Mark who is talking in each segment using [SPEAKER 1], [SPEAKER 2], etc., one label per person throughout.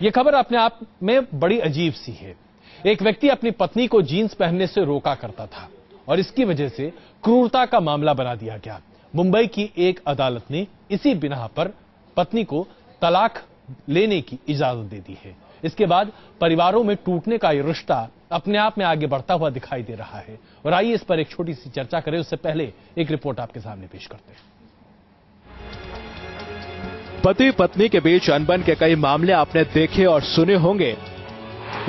[SPEAKER 1] यह खबर अपने आप में बड़ी अजीब सी है। एक व्यक्ति अपनी पत्नी को जीन्स पहनने से रोका करता था और इसकी वजह से क्रूरता का मामला बना दिया गया। मुंबई की एक अदालत ने इसी बिना पर पत्नी को तलाक लेने की इजाजत दे दी है। इसके बाद परिवारों में टूटने का यह रिश्ता अपने आप में आगे बढ़ता हुआ दिखाई दे रहा है। और आइए इस पर एक छोटी सी चर्चा करें, उससे पहले एक रिपोर्ट आपके सामने पेश करते हैं।
[SPEAKER 2] पति पत्नी के बीच अनबन के कई मामले आपने देखे और सुने होंगे,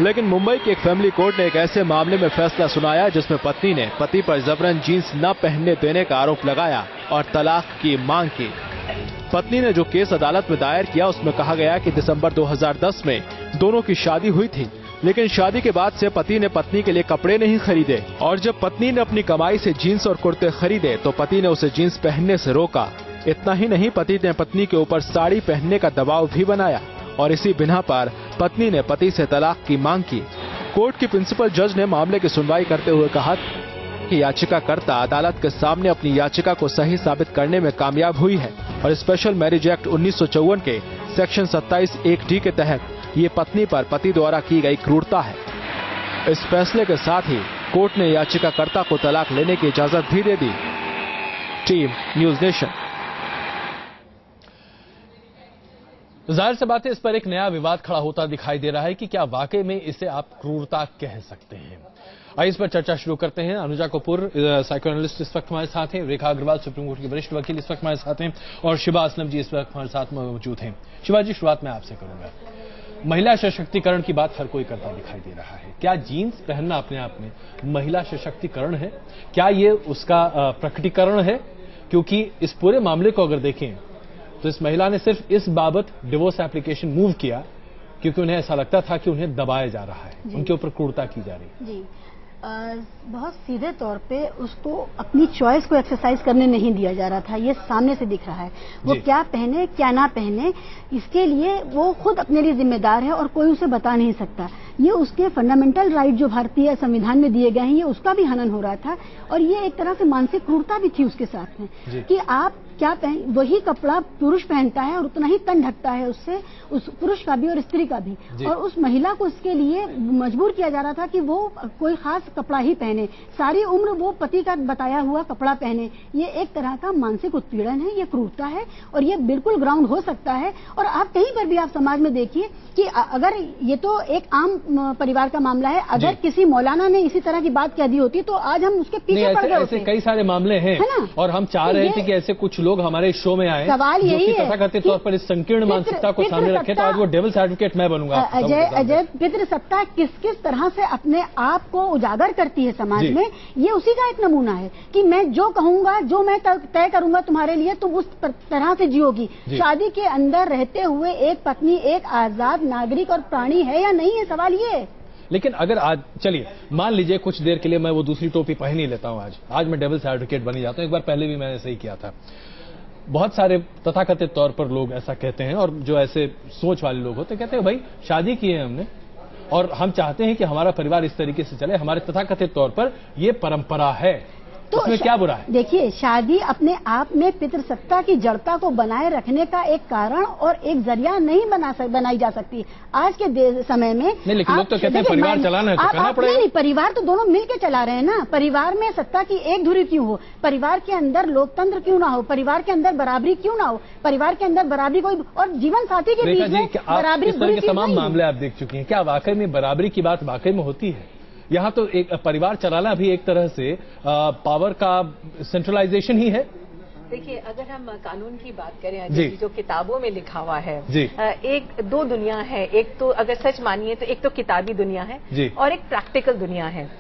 [SPEAKER 2] लेकिन मुंबई के एक फैमिली कोर्ट ने एक ऐसे मामले में फैसला सुनाया जिसमें पत्नी ने पति पर जबरन जींस न पहनने देने का आरोप लगाया और तलाक की मांग की। पत्नी ने जो केस अदालत में दायर किया उसमें कहा गया कि दिसंबर 2010 में दोनों की शादी हुई थी, लेकिन शादी के बाद से पति ने पत्नी के लिए कपड़े नहीं खरीदे और जब पत्नी ने अपनी कमाई से जीन्स और कुर्ते खरीदे तो पति ने उसे जीन्स पहनने से रोका। इतना ही नहीं, पति ने पत्नी के ऊपर साड़ी पहनने का दबाव भी बनाया और इसी बिना पर पत्नी ने पति से तलाक की मांग की। कोर्ट की प्रिंसिपल जज ने मामले की सुनवाई करते हुए कहा कि याचिकाकर्ता अदालत के सामने अपनी याचिका को सही साबित करने में कामयाब हुई है और स्पेशल मैरिज एक्ट 1954 के सेक्शन 27(1)(d) के तहत ये पत्नी पर पति द्वारा की गई क्रूरता है। इस फैसले के साथ ही कोर्ट ने याचिकाकर्ता को तलाक लेने की इजाजत भी दे दी। Team News Nation.
[SPEAKER 1] जाहिर सी बात है, इस पर एक नया विवाद खड़ा होता दिखाई दे रहा है कि क्या वाकई में इसे आप क्रूरता कह सकते हैं। आइए इस पर चर्चा शुरू करते हैं। अनुजा कपूर साइकोएनालिस्ट इस वक्त हमारे साथ हैं, रेखा अग्रवाल सुप्रीम कोर्ट की वरिष्ठ वकील इस वक्त हमारे साथ हैं और शिवा असलम जी इस वक्त हमारे साथ मौजूद हैं। शिवा जी, शुरुआत मैं आपसे करूंगा। महिला सशक्तिकरण की बात हर कोई करता दिखाई दे रहा है। क्या जीन्स पहनना अपने आप में महिला सशक्तिकरण है? क्या ये उसका प्रकटीकरण है? क्योंकि इस पूरे मामले को अगर देखें तो इस महिला ने सिर्फ इस बाबत डिवोर्स एप्लीकेशन मूव किया क्योंकि उन्हें ऐसा लगता था कि उन्हें दबाया जा रहा है, उनके ऊपर क्रूरता की जा रही है।
[SPEAKER 3] जी, बहुत सीधे तौर पे उसको अपनी चॉइस को एक्सरसाइज करने नहीं दिया जा रहा था। ये सामने से दिख रहा है। वो क्या पहने क्या ना पहने, इसके लिए वो खुद अपने लिए जिम्मेदार है और कोई उसे बता नहीं सकता। ये उसके फंडामेंटल राइट जो भारतीय संविधान में दिए गए हैं, ये उसका भी हनन हो रहा था और ये एक तरह से मानसिक क्रूरता भी थी उसके साथ में कि आप क्या वही कपड़ा पुरुष पहनता है और उतना ही तन ढकता है उससे, उस पुरुष का भी और स्त्री का भी, और उस महिला को इसके लिए मजबूर किया जा रहा था कि वो कोई खास कपड़ा ही पहने, सारी उम्र वो पति का बताया हुआ कपड़ा पहने। ये एक तरह का मानसिक उत्पीड़न है, ये क्रूरता है और ये बिल्कुल ग्राउंड हो सकता है। और आप कहीं पर भी आप समाज में देखिए कि अगर ये तो एक आम परिवार का मामला है, अगर किसी मौलाना ने इसी तरह की बात कह दी होती तो आज हम उसके पीछे पड़ गए होते।
[SPEAKER 1] ऐसे कई सारे मामले हैं और हम चाह रहे थे कि ऐसे कुछ लोग हमारे शो में आए।
[SPEAKER 3] सवाल यही है
[SPEAKER 1] तथाकथित तौर पर इस संकीर्ण मानसिकता को सामने रखे तो आज वो डेविल्स एडवोकेट मैं बनूंगा।
[SPEAKER 3] अजय, पितृसत्ता किस किस तरह से अपने आप को उजागर करती है समाज में, ये उसी का एक नमूना है कि मैं जो कहूंगा, जो मैं तय करूंगा तुम्हारे लिए, तुम उस तरह से जियोगी। शादी के अंदर रहते हुए एक पत्नी एक आजाद नागरिक और प्राणी है या नहीं है, सवाल ये है।
[SPEAKER 1] लेकिन अगर आज चलिए मान लीजिए कुछ देर के लिए मैं वो दूसरी टोपी पहन ही लेता हूं, आज मैं डेविल्स एडवोकेट बन जाता हूं। एक बार पहले भी मैंने ऐसा ही किया था। बहुत सारे तथाकथित तौर पर लोग ऐसा कहते हैं और जो ऐसे सोच वाले लोग होते कहते हैं भाई शादी की है हमने और हम चाहते हैं कि हमारा परिवार इस तरीके से चले, हमारे तथाकथित तौर पर ये परंपरा है, तो इसमें क्या बुरा है? देखिए,
[SPEAKER 3] शादी अपने आप में पितृसत्ता की जड़ता को बनाए रखने का एक कारण और एक जरिया नहीं बनाई जा सकती आज के समय में।
[SPEAKER 1] नहीं, लेकिन लोग तो कहते हैं परिवार चलाना है तो करना पड़ेगा।
[SPEAKER 3] नहीं, परिवार तो दोनों मिलकर चला रहे हैं ना। परिवार में सत्ता की एक धुरी क्यों हो? परिवार के अंदर लोकतंत्र क्यों ना हो? परिवार के अंदर बराबरी क्यों ना हो? परिवार के अंदर बराबरी कोई और जीवन साथी के बीच में बराबरी,
[SPEAKER 1] इस तरह के तमाम मामले आप देख चुके हैं। क्या वाकई में बराबरी की बात वाकई में होती है? यहाँ तो एक परिवार चलाना भी एक तरह से पावर का सेंट्रलाइजेशन ही है।
[SPEAKER 4] देखिए, अगर हम कानून की बात करें जी, जो किताबों में लिखा हुआ है एक दो दुनिया है। एक तो अगर सच मानिए तो एक तो किताबी दुनिया है और एक प्रैक्टिकल दुनिया है।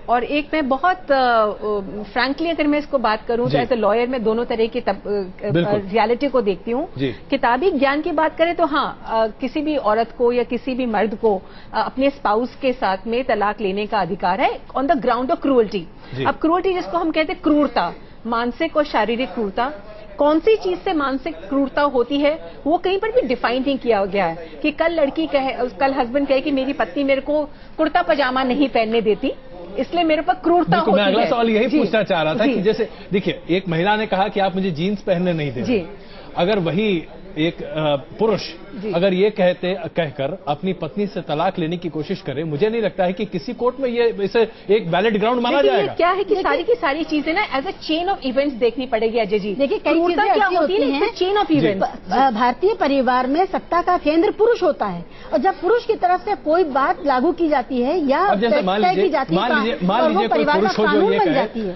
[SPEAKER 4] और एक मैं बहुत फ्रैंकली अगर मैं इसको बात करूं तो एज ए लॉयर मैं दोनों तरह की रियलिटी को देखती हूं। किताबी ज्ञान की बात करें तो हाँ, किसी भी औरत को या किसी भी मर्द को अपने स्पाउस के साथ में तलाक लेने का अधिकार है on the ground of cruelty. अब क्रूअल्टी जिसको हम कहते हैं क्रूरता, मानसिक और शारीरिक क्रूरता, कौन सी चीज से मानसिक क्रूरता होती है वो कहीं पर भी डिफाइन नहीं किया गया है कि कल हस्बैंड कहे कि मेरी पत्नी मेरे को कुर्ता पजामा नहीं पहनने देती इसलिए मेरे पर क्रूरता होती है।
[SPEAKER 1] मैं अगला सवाल यही पूछना चाह रहा था कि जैसे देखिए, एक महिला ने कहा कि आप मुझे जीन्स पहनने नहीं देते, अगर वही एक पुरुष अगर ये कहकर अपनी पत्नी से तलाक लेने की कोशिश करे, मुझे नहीं लगता है कि किसी कोर्ट में ये इसे एक वैलिड ग्राउंड माना जाएगा।
[SPEAKER 4] क्या है कि सारी की सारी चीजें ना as a chain of events देखनी पड़ेगी अजय जी।
[SPEAKER 3] देखिए कई चीजें ऐसी होती हैं, चेन ऑफ इवेंट्स। भारतीय परिवार में सत्ता का केंद्र पुरुष होता है, और जब पुरुष की तरफ से कोई बात लागू की जाती है या
[SPEAKER 1] मान लीजिए कोई पुरुष हो जो ये कहे,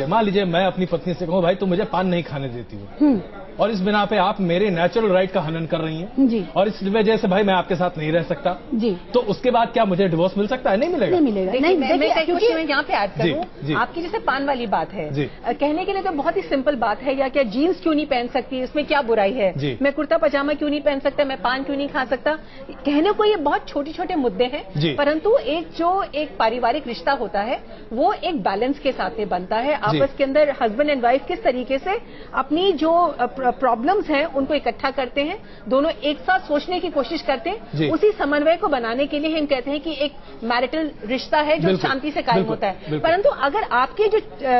[SPEAKER 1] मान लीजिए मैं अपनी पत्नी से कहूँ भाई तुम मुझे पान नहीं खाने देती हो, और इस बिना पे आप मेरे नेचुरल राइट का हनन कर रही हैं
[SPEAKER 3] जी,
[SPEAKER 1] और इस वजह से भाई मैं आपके साथ नहीं रह सकता
[SPEAKER 3] जी,
[SPEAKER 1] तो उसके बाद क्या मुझे डिवोर्स मिल सकता है? नहीं मिलेगा,
[SPEAKER 3] नहीं मिलेगा।
[SPEAKER 4] नहीं, मैं यहाँ पे ऐड करूँ, आपकी जैसे पान वाली बात है, कहने के लिए तो बहुत ही सिंपल बात है, या क्या जीन्स क्यों नहीं पहन सकती, इसमें क्या बुराई है, मैं कुर्ता पजामा क्यों नहीं पहन सकता, मैं पान क्यों नहीं खा सकता, कहने को ये बहुत छोटे छोटे मुद्दे हैं, परंतु एक पारिवारिक रिश्ता होता है वो एक बैलेंस के साथ में बनता है। आपस के अंदर हस्बैंड एंड वाइफ किस तरीके से अपनी जो प्रॉब्लम्स हैं उनको इकट्ठा करते हैं, दोनों एक साथ सोचने की कोशिश करते हैं, उसी समन्वय को बनाने के लिए हम कहते हैं कि एक मैरिटल रिश्ता है जो शांति से कायम होता है। परंतु अगर आपकी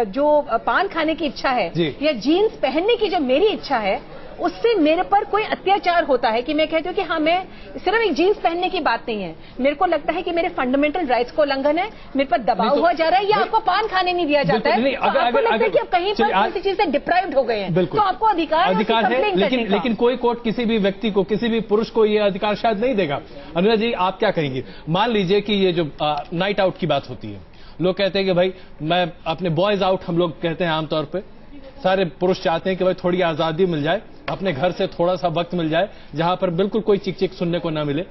[SPEAKER 4] जो पान खाने की इच्छा है या जीन्स पहनने की जो मेरी इच्छा है, उससे मेरे पर कोई अत्याचार होता है कि मैं कहती हूँ कि हाँ मैं सिर्फ एक जीन्स पहनने की बात नहीं है, मेरे को लगता है कि मेरे फंडामेंटल राइट्स को उल्लंघन है, मेरे पर दबाव हुआ जा रहा है, या आपको पान खाने नहीं दिया जाता है, तो आपको लगता है कि आप कहीं पर किसी चीज से डिप्राइव्ड हो गए हैं, तो आपको अधिकार है,
[SPEAKER 1] लेकिन कोई कोर्ट किसी भी व्यक्ति को, किसी भी पुरुष को ये अधिकार शायद नहीं देगा। अनुजा जी आप क्या कहेंगी? मान लीजिए कि ये जो नाइट आउट की बात होती है, लोग कहते हैं कि भाई मैं अपने बॉयज आउट, हम लोग कहते हैं आमतौर पर, सारे पुरुष चाहते हैं कि भाई थोड़ी आजादी मिल जाए, अपने घर से थोड़ा सा वक्त मिल जाए जहां पर बिल्कुल कोई चिक चिक सुनने को ना मिले।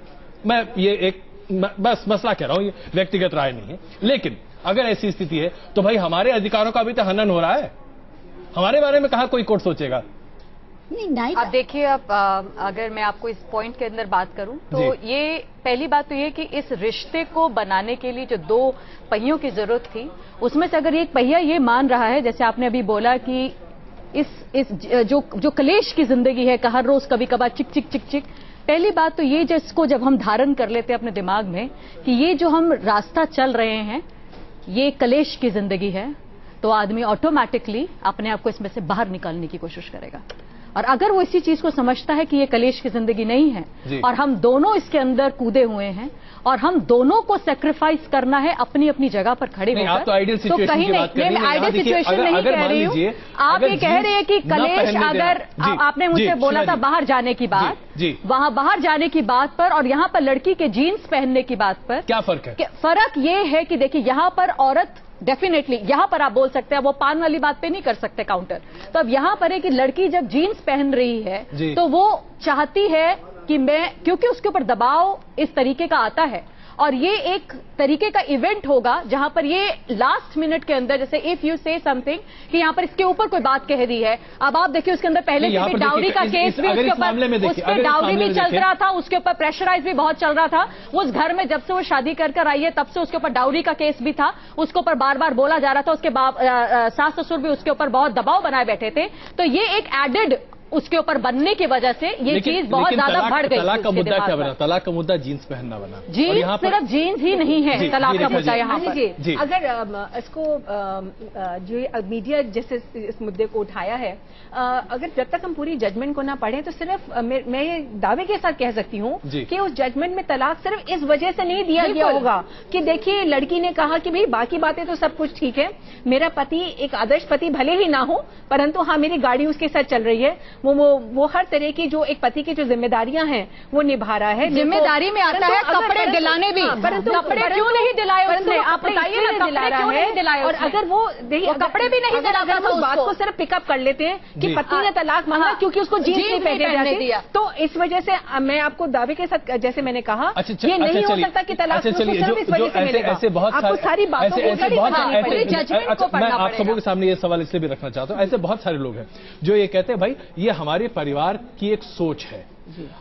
[SPEAKER 1] मैं ये एक बस मसला कह रहा हूं, ये व्यक्तिगत राय नहीं है, लेकिन अगर ऐसी स्थिति है तो भाई हमारे अधिकारों का भी तो हनन हो रहा है, हमारे बारे में कहां कोई कोर्ट सोचेगा?
[SPEAKER 5] अब देखिए, अब अगर मैं आपको इस पॉइंट के अंदर बात करूं तो ये पहली बात तो ये कि इस रिश्ते को बनाने के लिए जो दो पहियों की जरूरत थी, उसमें से अगर एक पहिया ये मान रहा है, जैसे आपने अभी बोला कि इस जो कलेश की जिंदगी है, हर रोज कभी कभार चिक चिक चिक चिक, पहली बात तो ये जिसको जब हम धारण कर लेते हैं अपने दिमाग में कि ये जो हम रास्ता चल रहे हैं ये कलेश की जिंदगी है, तो आदमी ऑटोमेटिकली अपने आप को इसमें से बाहर निकालने की कोशिश करेगा। और अगर वो इसी चीज को समझता है कि ये कलेश की जिंदगी नहीं है और हम दोनों इसके अंदर कूदे हुए हैं और हम दोनों को सेक्रीफाइस करना है अपनी अपनी जगह पर खड़े होकर,
[SPEAKER 1] आप तो आइडियल सिचुएशन की बात कर रही हैं।
[SPEAKER 5] मैं आइडियल सिचुएशन नहीं कह रही हूँ, आप ये कह रहे हैं कि कलेश, अगर आपने मुझसे बोला था बाहर जाने की बात, वहां बाहर जाने की बात पर और यहाँ पर लड़की के जीन्स पहनने की बात पर
[SPEAKER 1] क्या फर्क है?
[SPEAKER 5] फर्क ये है कि देखिए यहाँ पर औरत डेफिनेटली, यहां पर आप बोल सकते हैं, वो पान वाली बात पे नहीं कर सकते काउंटर, तो अब यहां पर है कि लड़की जब जीन्स पहन रही है तो वो चाहती है कि मैं, क्योंकि उसके ऊपर दबाव इस तरीके का आता है और ये एक तरीके का इवेंट होगा जहां पर ये लास्ट मिनट के अंदर, जैसे इफ यू से समथिंग कि यहां पर इसके ऊपर कोई बात कह दी है, अब आप देखिए उसके अंदर पहले से भी डाउरी का केस भी उसके ऊपर, उस पर डाउरी भी चल रहा था, उसके ऊपर प्रेशराइज भी बहुत चल रहा था, उस घर में जब से वो शादी कर आई है तब से उसके ऊपर डाउरी का केस भी था, उसके ऊपर बार बार बोला जा रहा था, उसके सास ससुर भी उसके ऊपर बहुत दबाव बनाए बैठे थे, तो ये एक एडेड उसके ऊपर बनने की वजह से ये चीज बहुत ज्यादा बढ़ गई।
[SPEAKER 1] तलाक का मुद्दा क्या बना? तलाक का मुद्दा जीन्स पहनना बना।
[SPEAKER 5] जीन्स सिर्फ जीन्स ही नहीं है तलाक का मुद्दा यहाँ पर।
[SPEAKER 4] अगर इसको जो मीडिया जैसे इस मुद्दे को उठाया है, अगर जब तक हम पूरी जजमेंट को ना पढ़ें तो सिर्फ मैं ये दावे के साथ कह सकती हूँ कि उस जजमेंट में तलाक सिर्फ इस वजह से नहीं दिया गया होगा कि देखिए लड़की ने कहा कि भाई बाकी बातें तो सब कुछ ठीक है, मेरा पति एक आदर्श पति भले ही ना हो, परंतु हाँ मेरी गाड़ी उसके साथ चल रही है, वो हर तरह की जो एक पति की जो जिम्मेदारियां हैं वो निभा रहा है।
[SPEAKER 5] जिम्मेदारी में आता है कपड़े दिलाने भी, परंतु कपड़े क्यों नहीं दिलाए उसने? आप बताइए ना, कपड़े क्यों नहीं दिलाए?
[SPEAKER 4] और अगर वो
[SPEAKER 5] कपड़े भी नहीं दिलाता था,
[SPEAKER 4] उस बात को सिर्फ पिकअप कर लेते हैं कि पति ने तलाक मांगा क्योंकि उसको जीन्स नहीं पहनने दिया, तो इस वजह से मैं आपको दावे के साथ जैसे मैंने कहा ये नहीं हो सकता कि तलाक सिर्फ इस वजह से मिलेगा। आपको सारी बातों को
[SPEAKER 1] मैं आप सबों के सामने ये सवाल इसलिए भी रखना चाहता हूँ, ऐसे बहुत सारे लोग हैं जो ये कहते हैं भाई ये हमारे परिवार की एक सोच है,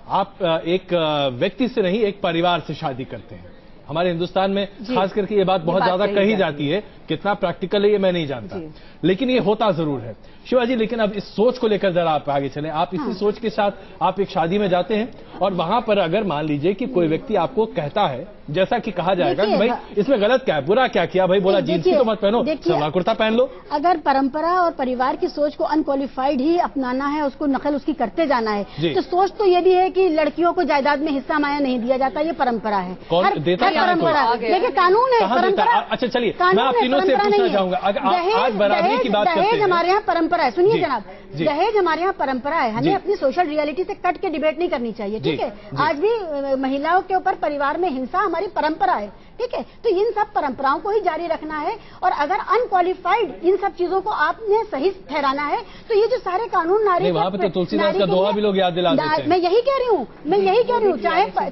[SPEAKER 1] आप एक व्यक्ति से नहीं एक परिवार से शादी करते हैं। हमारे हिंदुस्तान में खास करके ये बात बहुत ज्यादा कही जाती है कितना प्रैक्टिकल है ये मैं नहीं जानता, लेकिन ये होता जरूर है। शिवाजी, लेकिन अब इस सोच को लेकर जरा आप आगे चलें। आप इसी सोच के साथ आप एक शादी में जाते हैं और वहां पर अगर मान लीजिए कि कोई व्यक्ति आपको कहता है, जैसा कि कहा जाएगा कि भाई इसमें गलत क्या है, बुरा क्या किया, भाई बोला जींस ही तो मत पहनो, सलवार कुर्ता पहन लो।
[SPEAKER 3] अगर परंपरा और परिवार की सोच को अनक्वालिफाइड ही अपनाना है, उसको नकल उसकी करते जाना है, तो सोच तो ये भी है कि लड़कियों को जायदाद में हिस्सा माया नहीं दिया जाता, ये परंपरा है।
[SPEAKER 1] कौन देता है?
[SPEAKER 3] परंपरा देखिए, कानून है, परंपरा।
[SPEAKER 1] अच्छा चलिए, मैं आप तीनों से पूछना चाहूंगा, आज बराबरी की बात करते हैं।
[SPEAKER 3] दहेज हमारे यहाँ परंपरा है, सुनिए जनाब, दहेज हमारे यहाँ परंपरा है, हमें अपनी सोशल रियलिटी से कट के डिबेट नहीं करनी चाहिए, ठीक है। आज भी महिलाओं के ऊपर परिवार में हिंसा हमारी परंपरा है, ठीक है। तो इन सब परंपराओं को ही जारी रखना है, और अगर अनक्वालिफाइड इन सब चीजों को आपने सही ठहराना है तो ये जो सारे कानून नारी
[SPEAKER 1] वहाँ पे तो तुलसीदास का दोहा भी लोग याद दिला देते हैं।
[SPEAKER 3] मैं यही कह रही हूँ,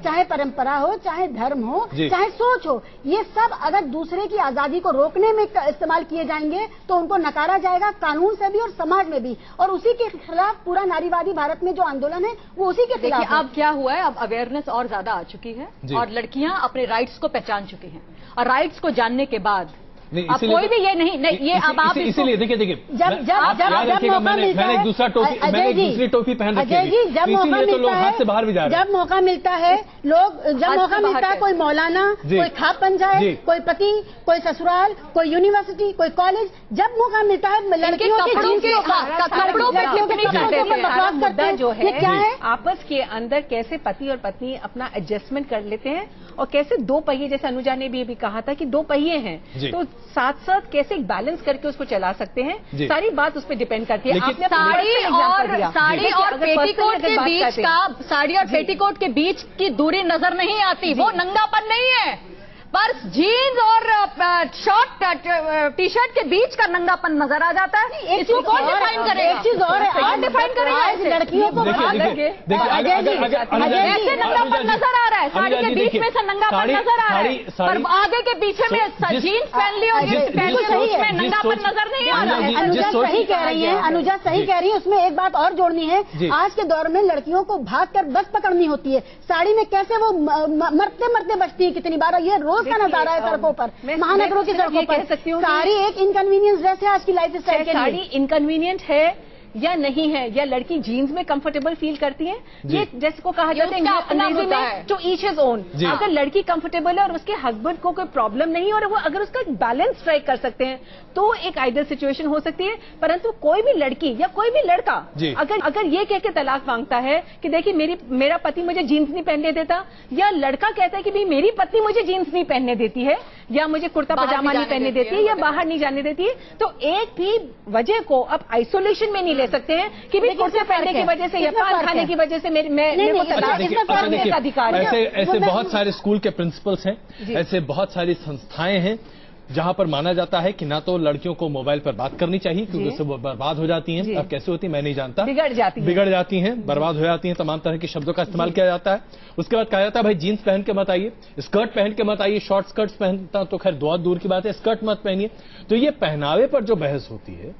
[SPEAKER 3] चाहे परंपरा हो, चाहे धर्म हो, चाहे सोच हो, ये सब अगर दूसरे की आजादी को रोकने में इस्तेमाल किए जाएंगे तो उनको नकारा जाएगा, कानून से भी और समाज में भी, और उसी के खिलाफ पूरा नारीवादी भारत में जो आंदोलन है वो उसी के खिलाफ है।
[SPEAKER 5] अब क्या हुआ है, अब अवेयरनेस और ज्यादा आ चुकी है और लड़कियां अपने राइट्स को पहचान चुकी हैं, और राइट्स को जानने के बाद अब कोई भी ये नहीं ये अब आप
[SPEAKER 1] इसीलिए देखिए
[SPEAKER 3] जब
[SPEAKER 1] मैंने एक दूसरी टोपी पहन रखी है,
[SPEAKER 3] जब मौका मिलता
[SPEAKER 1] लोग हाथ से बाहर भी जा रहे हैं।
[SPEAKER 3] जब मौका मिलता है जब मौका मिलता है, कोई मौलाना, कोई खाप पंचायत, कोई पति, कोई ससुराल, कोई यूनिवर्सिटी, कोई कॉलेज, जब मौका मिलता है लड़कियों
[SPEAKER 4] के मुद्दा जो है क्या है, आपस के अंदर कैसे पति और पत्नी अपना एडजस्टमेंट कर लेते हैं, और कैसे दो पहिए, जैसे अनुजा ने भी कहा था कि दो पहिए हैं, तो साथ साथ कैसे एक बैलेंस करके उसको चला सकते हैं, सारी बात उस पर डिपेंड करती है। आपने
[SPEAKER 5] साड़ी और पेटीकोट के बीच का, साड़ी और पेटीकोट के बीच की दूरी नजर नहीं आती, वो नंगापन नहीं है, पर जीन्स और शॉर्ट टी शर्ट के बीच का नंगापन नजर आ जाता है। इसको कौन डिफाइन करेगा?
[SPEAKER 3] एक चीज और है,
[SPEAKER 5] कौन डिफाइन करेगा?
[SPEAKER 3] लड़कियों को
[SPEAKER 5] ऐसे नंगापन नजर आ रहा है, साड़ी के बीच में से नंगापन नजर आ रहा है, पर आगे के पीछे में जीन्स पहन ली और उसमें नंगापन नजर नहीं आ रहा है।
[SPEAKER 3] अनुजा सही कह रही है, अनुजा सही कह रही है। उसमें एक बात और जोड़नी है, आज के दौर में लड़कियों को भागकर बस पकड़नी होती है, साड़ी में कैसे वो मरते मरते बचती है कितनी बार, ये रोज का नजारा है सड़कों पर, महानगरों की सड़कों पर। साड़ी एक इनकन्वीनियंस ड्रेस है आज की लाइफ स्टाइल के लिए।
[SPEAKER 4] साड़ी इनकन्वीनियंट है या नहीं है, या लड़की जीन्स में कंफर्टेबल फील करती है, ये जैसे को कहा जाता है अंग्रेजी में टू ईच हिज ओन। अगर लड़की कंफर्टेबल है और उसके हस्बैंड को कोई प्रॉब्लम नहीं, और वो अगर उसका बैलेंस स्ट्राइक कर सकते हैं तो एक आइडियल सिचुएशन हो सकती है। परंतु कोई भी लड़की या कोई भी लड़का अगर ये कह के तलाक मांगता है कि देखिए मेरा पति मुझे जीन्स नहीं पहनने देता, या लड़का कहता है कि भाई मेरी पत्नी मुझे जीन्स नहीं पहनने देती है, या मुझे कुर्ता पजामा नहीं पहनने देती है, या बाहर नहीं जाने देती है, तो एक भी वजह को अब आइसोलेशन में नहीं ले सकते हैं कि भाई कुर्ते पहनने की वजह से या पान खाने की वजह से मेरे को तलाक का अधिकार है।
[SPEAKER 1] ऐसे बहुत सारे स्कूल के प्रिंसिपल्स हैं, ऐसे बहुत सारी संस्थाएं हैं जहां पर माना जाता है कि ना तो लड़कियों को मोबाइल पर बात करनी चाहिए क्योंकि उससे वो बर्बाद हो जाती हैं। अब कैसे होती है मैं नहीं जानता, बिगड़ जाती हैं, बर्बाद हो जाती हैं, तमाम तरह के शब्दों का इस्तेमाल किया जाता है। उसके बाद कहा जाता है भाई जीन्स पहन के मत आइए, स्कर्ट पहन के मत आइए, शॉर्ट स्कर्ट्स पहनता तो खैर बहुत दूर की बात है, स्कर्ट मत पहनिए। तो ये पहनावे पर जो बहस होती है,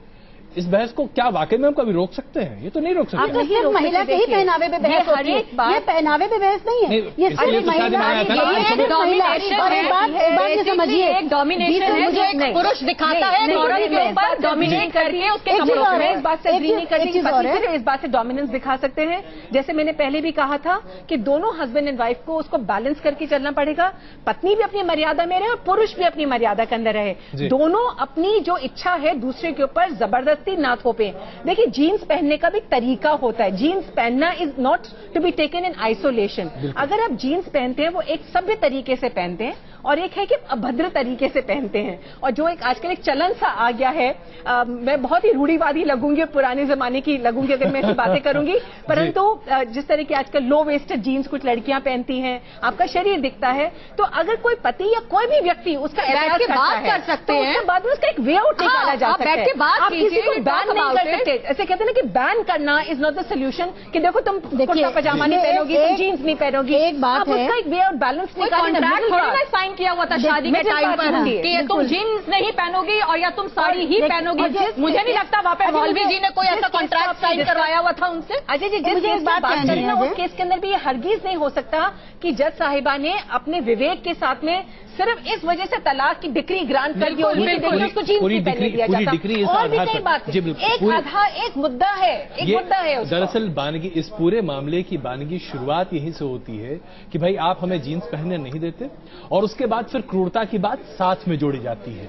[SPEAKER 1] इस बहस को क्या वाकई में हम कभी रोक सकते हैं? ये तो नहीं रोक सकते।
[SPEAKER 3] आप तो सिर्फ महिला के ही पहनावे पे बहस होती है, ये पहनावे पे बहस नहीं है, ये सिर्फ महिला। और एक बात समझिए,
[SPEAKER 5] एक डोमिनेशन है जो एक पुरुष दिखाता है औरत के ऊपर, डोमिनेट करके उसके कपड़ों में।
[SPEAKER 4] इस बात से एग्री नहीं करती, इस बात से डोमिनेंस दिखा सकते हैं। जैसे मैंने पहले भी कहा था कि दोनों हस्बैंड एंड वाइफ को उसको बैलेंस करके चलना पड़ेगा, पत्नी भी अपनी मर्यादा में रहे और पुरुष भी अपनी मर्यादा के अंदर रहे। दोनों अपनी जो इच्छा है दूसरे के ऊपर जबरदस्ती ना थोपे। देखिए जीन्स पहनने का भी तरीका होता है, जीन्स पहनना is not to be taken in isolation. अगर आप जीन्स पहनते हैं वो एक सभ्य तरीके से पहनते हैं, और एक है कि अभद्र तरीके से पहनते हैं। और जो एक आजकल एक चलन सा आ गया है, मैं बहुत ही रूढ़िवादी लगूंगी और पुराने जमाने की लगूंगी अगर मैं ऐसी बातें करूंगी, परंतु जिस तरह की आजकल लो वेस्टेड जीन्स कुछ लड़कियां पहनती हैं, आपका शरीर दिखता है, तो अगर कोई पति या कोई भी व्यक्ति उसका एहसास कर सकते हैं, उसके बाद में उसका एक वे आउट निकाला जा सकता है। आप किसी को बैन नहीं कर सकते। ऐसे कहते हैं ना कि बैन करना इज नॉट द सोल्यूशन, कि देखो तुम कुर्ता पजामा नहीं पहनोगी, तुम जीन्स नहीं पहनोगी।
[SPEAKER 3] एक बात है,
[SPEAKER 4] उसका एक वे आउट बैलेंस निकालना
[SPEAKER 5] साइन किया हुआ था शादी के टाइम पर कि ये तुम जीन्स नहीं पहनोगी और या तुम साड़ी ही पहनोगी। मुझे नहीं लगता वहाँ पे मौलवी जी ने कोई ऐसा कॉन्ट्रैक्ट साइन करवाया हुआ था उनसे।
[SPEAKER 4] अजय जी, जिस केस बात कर रहे हैं उस केस के अंदर भी ये हरगिज नहीं हो सकता कि जज साहिबा ने अपने विवेक के साथ में सिर्फ इस वजह से तलाक की डिक्री ग्रांट कर दी होगी कि उसको जीन्स नहीं पहनने दिया जाता। और भी कई बात, एक आधा एक मुद्दा है, एक मुद्दा है।
[SPEAKER 1] दरअसल बानगी, इस पूरे मामले की बानगी शुरुआत यहीं से होती है कि भाई आप हमें जीन्स पहनने नहीं देते, और उसके बाद फिर क्रूरता की बात साथ में जोड़ी जाती है।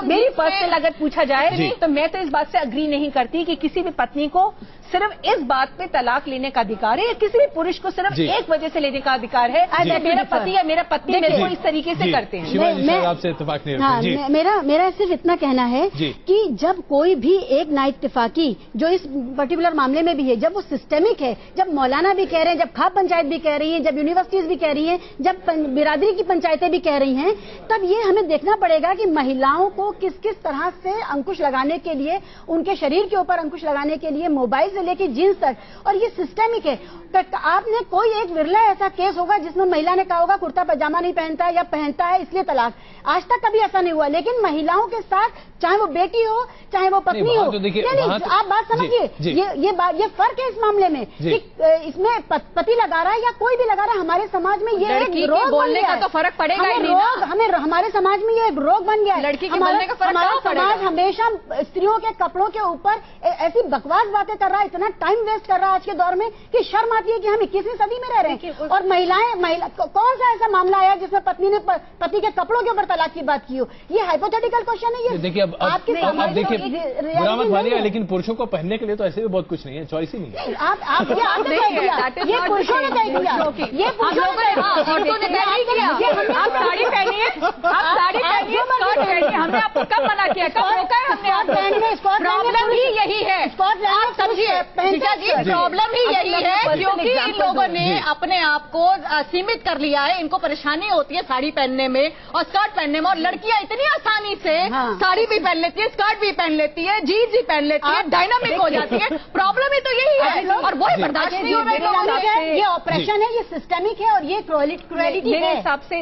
[SPEAKER 4] मेरी पर्सनल अगर पूछा जाए तो मैं तो इस बात से अग्री नहीं करती कि किसी भी पत्नी को सिर्फ इस बात पे तलाक लेने का अधिकार है, या किसी भी पुरुष को सिर्फ एक वजह से लेने का अधिकार है। मेरा पति या मेरा पत्नी मेरे को इस तरीके से करते हैं।
[SPEAKER 1] आपसे इत्तेफाक नहीं रखते।
[SPEAKER 3] मेरा सिर्फ इतना कहना है कि जब कोई भी एक ना इत्तेफाकी, जो इस पर्टिकुलर मामले में भी है, जब वो सिस्टेमिक है, जब मौलाना भी कह रहे हैं, जब खाप पंचायत भी कह रही है, जब यूनिवर्सिटीज भी कह रही हैं, जब बिरादरी की पंचायतें भी कह रही हैं, तब ये हमें देखना पड़ेगा कि महिलाओं को किस किस तरह से अंकुश लगाने के लिए, उनके शरीर के ऊपर अंकुश लगाने के लिए, मोबाइल से लेके जींस तक, और ये सिस्टेमिक है। आपने कोई एक विरला ऐसा केस होगा जिसमें महिला ने कहा होगा कुर्ता पजामा नहीं पहनता है या पहनता है इसलिए तलाक, आज तक कभी ऐसा नहीं हुआ। लेकिन महिलाओं के साथ, चाहे वो बेटी हो चाहे वो पत्नी हो, आप बात समझिए, ये फर्क है इस मामले में कि इसमें पति लगा रहा है या कोई भी लगा रहा है। हमारे समाज में ये एक रोग
[SPEAKER 5] बोलने का तो फर्क पड़ेगा ही नहीं ना।
[SPEAKER 3] हमें हमारे समाज में ये एक रोग बन गया है।
[SPEAKER 5] लड़की के बोलने का फर्क
[SPEAKER 3] हमारा समाज हमेशा स्त्रियों के कपड़ों के ऊपर ऐसी बकवास बातें कर रहा है, इतना टाइम वेस्ट कर रहा है आज के दौर में कि शर्म आती है कि हम 21वीं सदी में रह रहे हैं। और महिला कौन सा ऐसा मामला आया जिसमें पत्नी ने पति के कपड़ों के ऊपर तलाक की बात की हो? ये हाइपोथेटिकल क्वेश्चन है। ये
[SPEAKER 1] देखिए, अब देखिए बुरा मत मानिए, लेकिन पुरुषों को पहनने के लिए तो ऐसे भी बहुत कुछ नहीं है, चॉइस ही नहीं है।
[SPEAKER 3] ये पुरुषों ने तय किया, ये पुरुषों ने
[SPEAKER 5] तय किया। आप साड़ी पहनिए, आप साड़ी पहनिए, स्कर्ट पहनिए। हमने आपको कब मना किया, कब रोका है हमने? प्रॉब्लम ही यही है, आप समझिए। प्रॉब्लम ही यही है क्योंकि इन लोगों ने अपने आप को सीमित कर लिया है। इनको परेशानी होती है साड़ी पहनने में और स्कर्ट पहनने में, और लड़कियां इतनी आसानी से साड़ी भी पहन लेती है, स्कर्ट भी पहन लेती है, जीन्स भी पहन लेती है, डायनामिक हो जाती है। प्रॉब्लम ही तो यही है, और वही बर्दाश्त नहीं हो रहा है।
[SPEAKER 3] ये ऑपरेशन है, ये सिस्टेमिक है, और ये क्रुएलिटी है।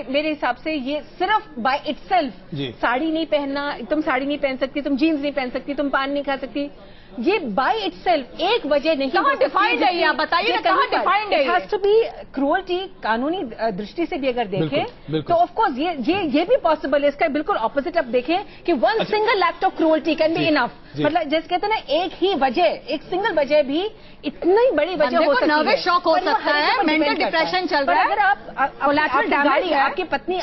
[SPEAKER 4] मेरे हिसाब से ये सिर्फ बाय इटसेल्फ, साड़ी नहीं पहनना, तुम साड़ी नहीं पहन सकती, तुम जीन्स नहीं पहन सकती, तुम पान नहीं खा सकती, ये बाय इटसेल्फ एक वजह नहीं।
[SPEAKER 5] कहाँ डिफाइंड है? आप बताइए ना, कहाँ डिफाइंड है?
[SPEAKER 4] It has to be cruelty. कानूनी दृष्टि से भी अगर देखें तो ऑफ कोर्स ये भी पॉसिबल है। इसका बिल्कुल ऑपोजिट आप देखें कि one single act of cruelty can be enough. मतलब जैसे कहते हैं ना, एक ही वजह, एक सिंगल वजह भी इतनी बड़ी वजह हो सकती है।
[SPEAKER 5] नर्वस शॉक हो सकता है, मेंटल डिप्रेशन चल रहा है।
[SPEAKER 4] अगर आप गाड़ी,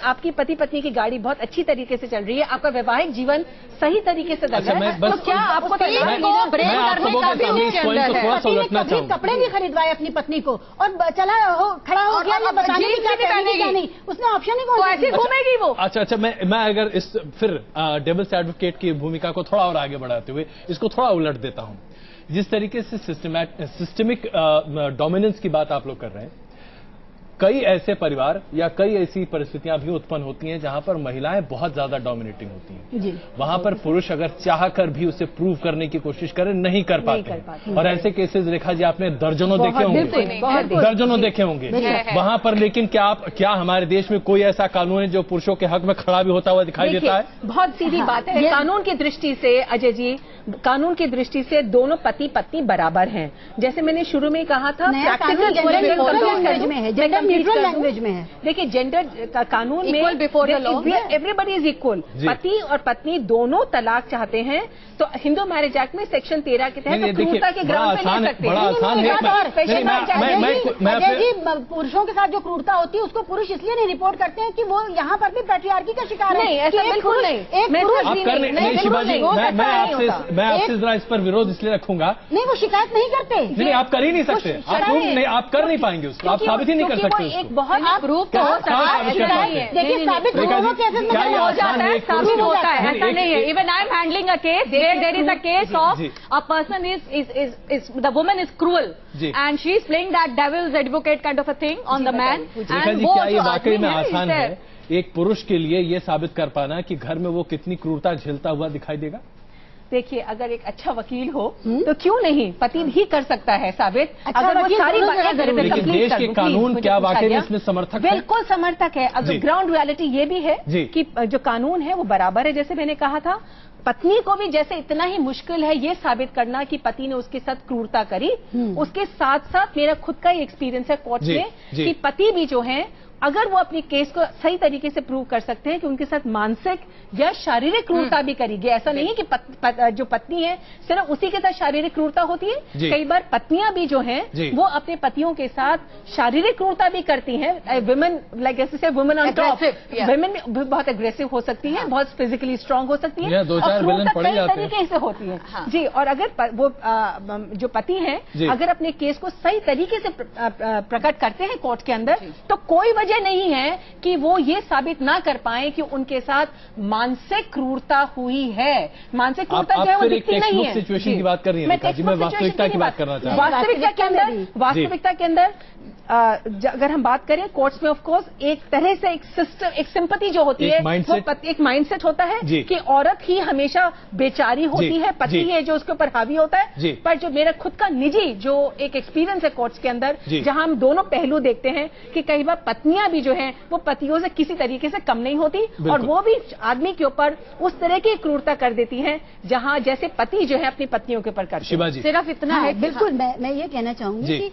[SPEAKER 4] आपकी पति पत्नी की गाड़ी बहुत अच्छी तरीके से चल रही है, आपका वैवाहिक जीवन सही तरीके से चल रहा है, तो क्या आपको
[SPEAKER 3] कपड़े नहीं खरीदवाए अपनी पत्नी को और चला खड़ा हो गया, बताने की क्या नहीं, उसने ऑप्शन ही कौन,
[SPEAKER 5] ऐसी घूमेगी वो।
[SPEAKER 1] अच्छा, मैं अगर इस फिर डेविल्स एडवोकेट की भूमिका को थोड़ा और आगे बढ़ाते हुए इसको थोड़ा उलट देता हूं। जिस तरीके से सिस्टमिक डोमिनेंस की बात आप लोग कर रहे हैं, कई ऐसे परिवार या कई ऐसी परिस्थितियां भी उत्पन्न होती हैं जहां पर महिलाएं बहुत ज्यादा डोमिनेटिंग होती हैं। वहां पर पुरुष अगर चाहकर भी उसे प्रूव करने की कोशिश करें, नहीं कर पाते। और ऐसे केसेस रेखा जी आपने दर्जनों देखे होंगे, वहां पर। लेकिन क्या हमारे देश में कोई ऐसा कानून है जो पुरुषों के हक में खड़ा भी होता हुआ दिखाई देता है?
[SPEAKER 4] बहुत सीधी बात है, कानून की दृष्टि से अजय जी, कानून की दृष्टि से दोनों पति पत्नी बराबर हैं। जैसे मैंने शुरू में कहा था, न्यूट्रल लैंग्वेज में है। देखिए, जेंडर का कानून में एवरीबडी इज इक्वल। पति और पत्नी दोनों तलाक चाहते हैं तो हिंदू मैरिज एक्ट में सेक्शन 13 के तहत क्रूरता के ग्राउंड पे ले सकते
[SPEAKER 3] हैं। पुरुषों के साथ जो क्रूरता होती है उसको पुरुष इसलिए नहीं रिपोर्ट करते हैं कि वो यहाँ पर भी पैट्रियार्की का शिकार है।
[SPEAKER 4] नहीं, ऐसा बिल्कुल नहीं।
[SPEAKER 1] शिवाजी, मैं आपसे जरा इस पर विरोध इसलिए रखूंगा।
[SPEAKER 3] नहीं, वो शिकायत नहीं करते।
[SPEAKER 1] नहीं, आप कर ही नहीं सकते, आप कर नहीं पाएंगे उसको, आप साबित ही नहीं कर सकते।
[SPEAKER 4] एक बहुत प्रूफ तो हो सकता है,
[SPEAKER 3] देखिए साबित
[SPEAKER 5] होता है, ऐसा नहीं है। Even I am handling a case where there is a case of a person is the woman is cruel and she is playing that devil's advocate kind of a thing on the man.
[SPEAKER 1] And वो क्या ये वाकई में आसान है एक पुरुष के लिए ये साबित कर पाना कि घर में वो कितनी क्रूरता झेलता हुआ दिखाई देगा?
[SPEAKER 4] देखिए अगर एक अच्छा वकील हो तो क्यों नहीं पति भी कर सकता है साबित।
[SPEAKER 3] अच्छा,
[SPEAKER 4] अगर वो सारी
[SPEAKER 1] लेकिन देश के कानून क्या वाकई में इसमें समर्थक है?
[SPEAKER 4] बिल्कुल समर्थक है। अगर ग्राउंड रियलिटी ये भी है कि जो कानून है वो बराबर है। जैसे मैंने कहा था, पत्नी को भी जैसे इतना ही मुश्किल है ये साबित करना कि पति ने उसके साथ क्रूरता करी, उसके साथ साथ मेरा खुद का ही एक्सपीरियंस है कोर्ट में कि पति भी जो है अगर वो अपनी केस को सही तरीके से प्रूव कर सकते हैं कि उनके साथ मानसिक या शारीरिक क्रूरता भी करेगी। ऐसा नहीं है कि जो पत्नी है सिर्फ उसी के साथ शारीरिक क्रूरता होती है। कई बार पत्नियां भी जो हैं वो अपने पतियों के साथ शारीरिक क्रूरता भी करती हैं। वुमेन लाइक ऐसे वुमेन ऑन टॉप, वुमेन भी बहुत एग्रेसिव हो सकती है, बहुत फिजिकली स्ट्रांग हो सकती है, कई तरीके से होती है जी। और अगर वो जो पति है अगर अपने केस को सही तरीके से प्रकट करते हैं कोर्ट के अंदर, तो कोई वजह नहीं है कि वो ये साबित ना कर पाए कि उनके साथ मानसिक क्रूरता हुई है। मानसिक क्रूरता जो है वो दिखती नहीं है।
[SPEAKER 1] सिचुएशन की बात कर रही है, मैं वास्तविकता की बात करना चाहता हूं।
[SPEAKER 4] वास्तविकता के अंदर अगर हम बात करें कोर्ट्स में ऑफ कोर्स एक तरह से एक सिस्टम, एक सिंपैथी जो होती है, एक माइंडसेट होता है कि औरत ही हमेशा बेचारी होती है, पति है जो उसके ऊपर हावी होता है। पर जो मेरा खुद का निजी जो एक एक्सपीरियंस है कोर्ट्स के अंदर, जहां हम दोनों पहलू देखते हैं कि कई बार पत्नियां भी जो हैं वो पतियों से किसी तरीके से कम नहीं होती और वो भी आदमी के ऊपर उस तरह की क्रूरता कर देती हैं जहां जैसे पति जो है अपनी पत्नियों के ऊपर करते हैं।
[SPEAKER 3] सिर्फ इतना है। बिल्कुल, मैं ये कहना चाहूंगी कि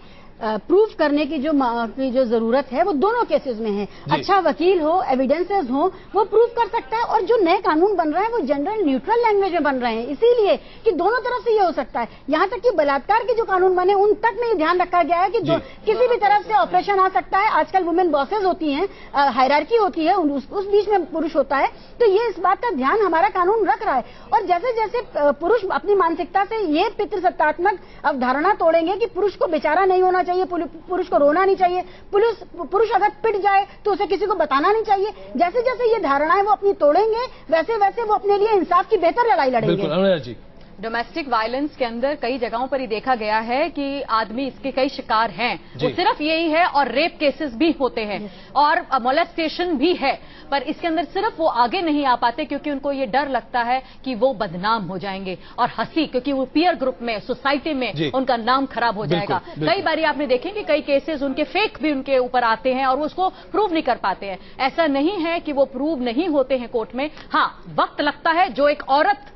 [SPEAKER 3] प्रूफ करने की जो जरूरत है वो दोनों केसेस में है। अच्छा वकील हो, एविडेंसेस हो, वो प्रूफ कर सकता है। और जो नए कानून बन रहे हैं वो जनरल न्यूट्रल लैंग्वेज में बन रहे हैं, इसीलिए कि दोनों तरफ से ये हो सकता है। यहाँ तक कि बलात्कार के जो कानून बने उन तक में ये ध्यान रखा गया है कि जो किसी भी तरफ से ऑपरेशन आ सकता है। आजकल वुमेन बॉसेज होती हैं, हायरार्की होती है, उस बीच में पुरुष होता है, तो ये इस बात का ध्यान हमारा कानून रख रहा है। और जैसे जैसे पुरुष अपनी मानसिकता से ये पितृसत्तात्मक अवधारणा तोड़ेंगे कि पुरुष को बेचारा नहीं होना चाहिए, पुरुष को रोना नहीं चाहिए, पुरुष अगर पिट जाए तो उसे किसी को बताना नहीं चाहिए, जैसे जैसे ये धारणाएं वो अपनी तोड़ेंगे वैसे वैसे वो अपने लिए इंसाफ की बेहतर लड़ाई लड़ेंगे।
[SPEAKER 5] डोमेस्टिक वायलेंस के अंदर कई जगहों पर ही देखा गया है कि आदमी इसके कई शिकार हैं। वो सिर्फ यही है और रेप केसेस भी होते हैं और मोलेस्टेशन भी है, पर इसके अंदर सिर्फ वो आगे नहीं आ पाते क्योंकि उनको ये डर लगता है कि वो बदनाम हो जाएंगे और हंसी, क्योंकि वो पीयर ग्रुप में, सोसाइटी में उनका नाम खराब हो जाएगा। कई बार आपने देखे कि कई केसेस उनके फेक भी उनके ऊपर आते हैं और वो उसको प्रूव नहीं कर पाते हैं। ऐसा नहीं है कि वो प्रूव नहीं होते हैं कोर्ट में। हाँ, वक्त लगता है। जो एक औरत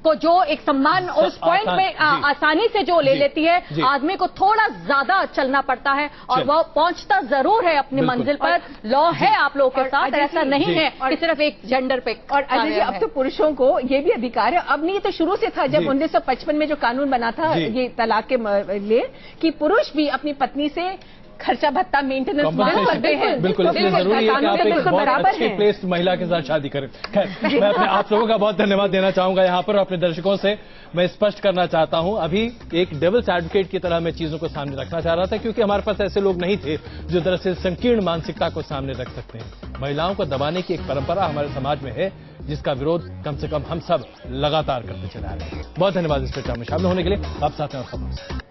[SPEAKER 5] को जो एक सम्मान और उस पॉइंट में आसानी से जो ले लेती है, आदमी को थोड़ा ज्यादा चलना पड़ता है और वो पहुंचता जरूर है अपनी मंजिल पर। लॉ है आप लोगों के साथ, ऐसा नहीं है कि सिर्फ एक जेंडर पे।
[SPEAKER 4] और अजय जी, अब तो पुरुषों को ये भी अधिकार है, अब नहीं तो शुरू से था जब 1955 में जो कानून बना था ये तलाक के लिए, कि पुरुष भी अपनी पत्नी से खर्चा भत्ता मेंटेनेंस करते हैं।
[SPEAKER 1] बिल्कुल, इसलिए जरूरी है कि आप एक बहुत अच्छी प्लेस्ड महिला के साथ शादी करें। खैर, मैं अपने आप लोगों का बहुत धन्यवाद देना चाहूंगा यहाँ पर। अपने दर्शकों से मैं स्पष्ट करना चाहता हूं, अभी एक डेविल्स एडवोकेट की तरह मैं चीजों को सामने रखना चाह रहा था क्योंकि हमारे पास ऐसे लोग नहीं थे जो दरअसल संकीर्ण मानसिकता को सामने रख सकते हैं। महिलाओं को दबाने की एक परंपरा हमारे समाज में है जिसका विरोध कम से कम हम सब लगातार करते चले आ रहे हैं। बहुत धन्यवाद इस चर्चा में शामिल होने के लिए। आप साथ हैं और खबरों से।